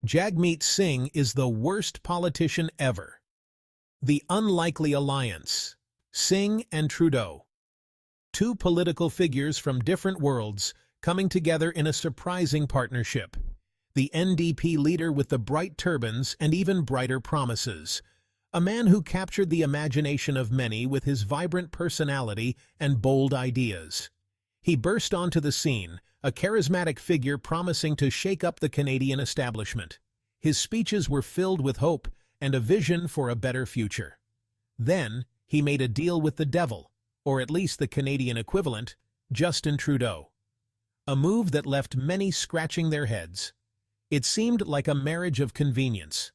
Jagmeet Singh is the worst politician ever. The unlikely alliance. Singh and Trudeau. Two political figures from different worlds coming together in a surprising partnership. The NDP leader with the bright turbans and even brighter promises. A man who captured the imagination of many with his vibrant personality and bold ideas. He burst onto the scene, a charismatic figure promising to shake up the Canadian establishment. His speeches were filled with hope and a vision for a better future. Then, he made a deal with the devil, or at least the Canadian equivalent, Justin Trudeau. A move that left many scratching their heads. It seemed like a marriage of convenience.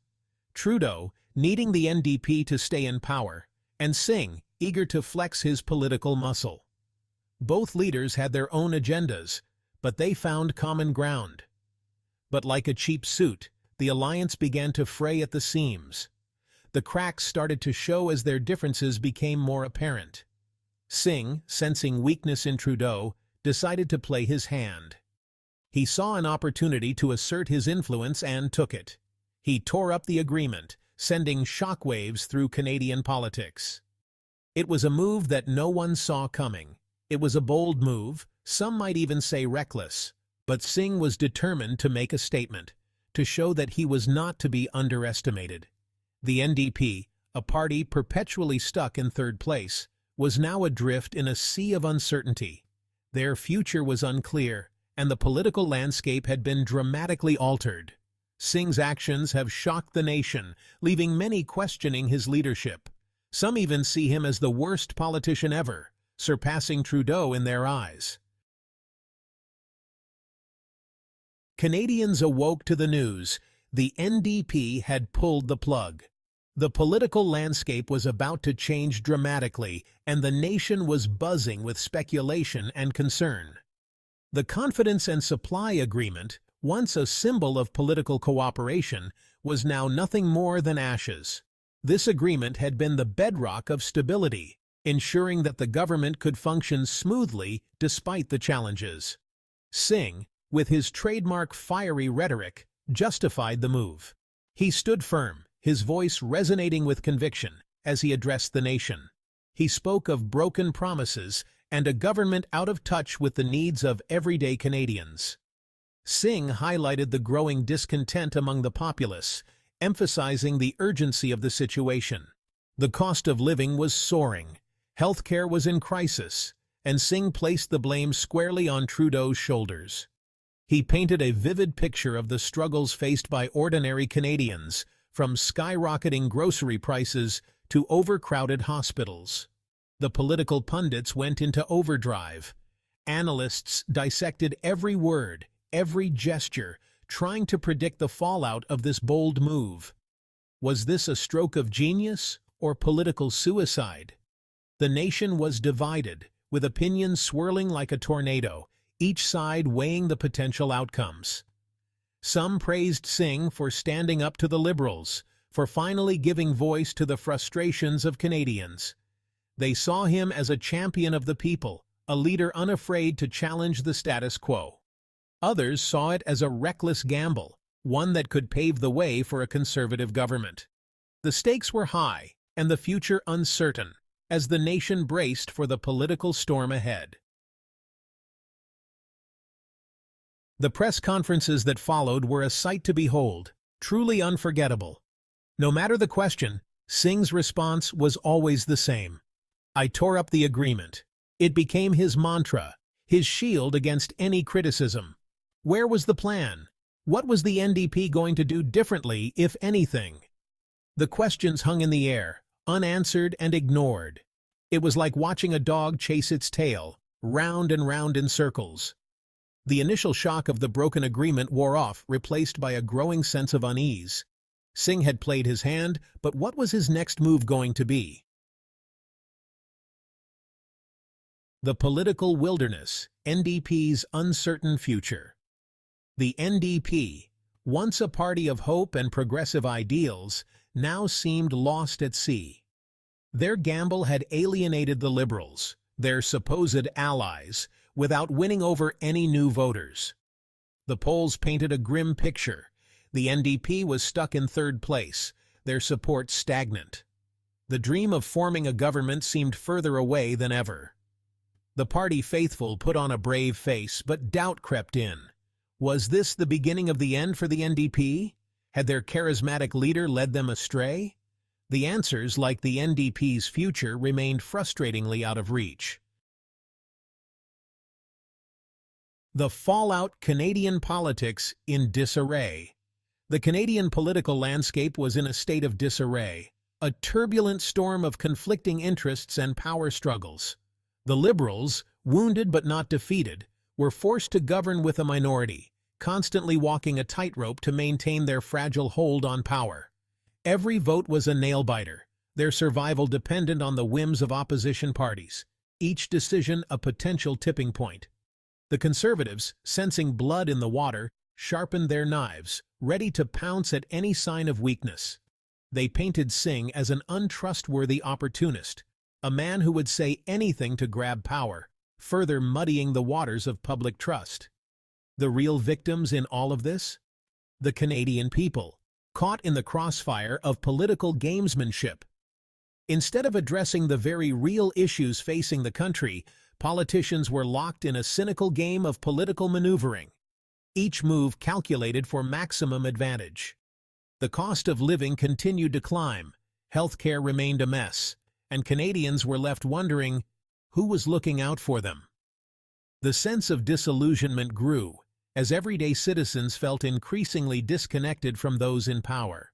Trudeau, needing the NDP to stay in power, and Singh, eager to flex his political muscle. Both leaders had their own agendas, but they found common ground. But like a cheap suit, the alliance began to fray at the seams. The cracks started to show as their differences became more apparent. Singh, sensing weakness in Trudeau, decided to play his hand. He saw an opportunity to assert his influence and took it. He tore up the agreement, sending shockwaves through Canadian politics. It was a move that no one saw coming. It was a bold move, some might even say reckless, but Singh was determined to make a statement, to show that he was not to be underestimated. The NDP, a party perpetually stuck in third place, was now adrift in a sea of uncertainty. Their future was unclear, and the political landscape had been dramatically altered. Singh's actions have shocked the nation, leaving many questioning his leadership. Some even see him as the worst politician ever, surpassing Trudeau in their eyes. Canadians awoke to the news. The NDP had pulled the plug. The political landscape was about to change dramatically, and the nation was buzzing with speculation and concern. The Confidence and Supply Agreement, once a symbol of political cooperation, was now nothing more than ashes. This agreement had been the bedrock of stability, ensuring that the government could function smoothly despite the challenges. Singh, with his trademark fiery rhetoric, justified the move. He stood firm, his voice resonating with conviction as he addressed the nation. He spoke of broken promises and a government out of touch with the needs of everyday Canadians. Singh highlighted the growing discontent among the populace, emphasizing the urgency of the situation. The cost of living was soaring, healthcare was in crisis, and Singh placed the blame squarely on Trudeau's shoulders. He painted a vivid picture of the struggles faced by ordinary Canadians, from skyrocketing grocery prices to overcrowded hospitals. The political pundits went into overdrive. Analysts dissected every word, every gesture, trying to predict the fallout of this bold move. Was this a stroke of genius or political suicide? The nation was divided, with opinions swirling like a tornado, each side weighing the potential outcomes. Some praised Singh for standing up to the Liberals, for finally giving voice to the frustrations of Canadians. They saw him as a champion of the people, a leader unafraid to challenge the status quo. Others saw it as a reckless gamble, one that could pave the way for a conservative government. The stakes were high, and the future uncertain, as the nation braced for the political storm ahead. The press conferences that followed were a sight to behold, truly unforgettable. No matter the question, Singh's response was always the same. I tore up the agreement. It became his mantra, his shield against any criticism. Where was the plan? What was the NDP going to do differently, if anything? The questions hung in the air, unanswered and ignored. It was like watching a dog chase its tail, round and round in circles. The initial shock of the broken agreement wore off, replaced by a growing sense of unease. Singh had played his hand, but what was his next move going to be? The political wilderness, NDP's uncertain future. The NDP, once a party of hope and progressive ideals, now seemed lost at sea. Their gamble had alienated the Liberals, their supposed allies, without winning over any new voters. The polls painted a grim picture. The NDP was stuck in third place, their support stagnant. The dream of forming a government seemed further away than ever. The party faithful put on a brave face, but doubt crept in. Was this the beginning of the end for the NDP? Had their charismatic leader led them astray? The answers, like the NDP's future, remained frustratingly out of reach. The fallout: Canadian politics in disarray. The Canadian political landscape was in a state of disarray, a turbulent storm of conflicting interests and power struggles. The Liberals, wounded but not defeated, were forced to govern with a minority, constantly walking a tightrope to maintain their fragile hold on power. Every vote was a nail-biter, their survival dependent on the whims of opposition parties, each decision a potential tipping point. The Conservatives, sensing blood in the water, sharpened their knives, ready to pounce at any sign of weakness. They painted Singh as an untrustworthy opportunist, a man who would say anything to grab power, further muddying the waters of public trust. The real victims in all of this? The Canadian people, caught in the crossfire of political gamesmanship. Instead of addressing the very real issues facing the country, politicians were locked in a cynical game of political maneuvering, each move calculated for maximum advantage. The cost of living continued to climb, healthcare remained a mess, and Canadians were left wondering who was looking out for them. The sense of disillusionment grew, as everyday citizens felt increasingly disconnected from those in power.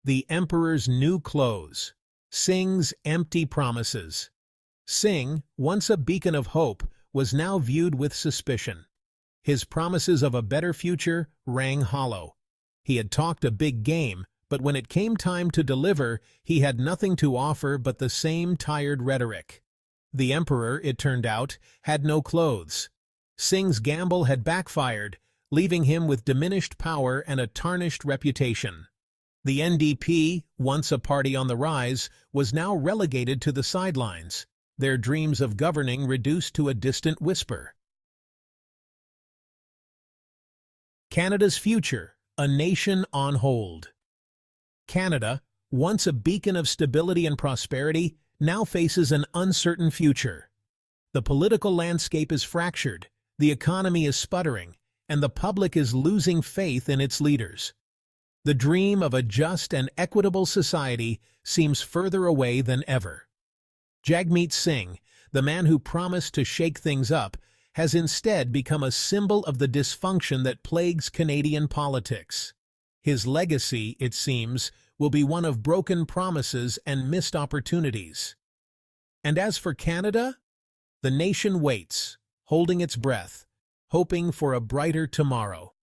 The Emperor's new clothes. Singh's empty promises. Singh, once a beacon of hope, was now viewed with suspicion. His promises of a better future rang hollow. He had talked a big game, but when it came time to deliver, he had nothing to offer but the same tired rhetoric. The Emperor, it turned out, had no clothes. Singh's gamble had backfired, leaving him with diminished power and a tarnished reputation. The NDP, once a party on the rise, was now relegated to the sidelines, their dreams of governing reduced to a distant whisper. Canada's future, a nation on hold. Canada, once a beacon of stability and prosperity, now faces an uncertain future. The political landscape is fractured, the economy is sputtering, and the public is losing faith in its leaders. The dream of a just and equitable society seems further away than ever. Jagmeet Singh, the man who promised to shake things up, has instead become a symbol of the dysfunction that plagues Canadian politics. His legacy, it seems, will be one of broken promises and missed opportunities. And as for Canada, the nation waits, holding its breath, hoping for a brighter tomorrow.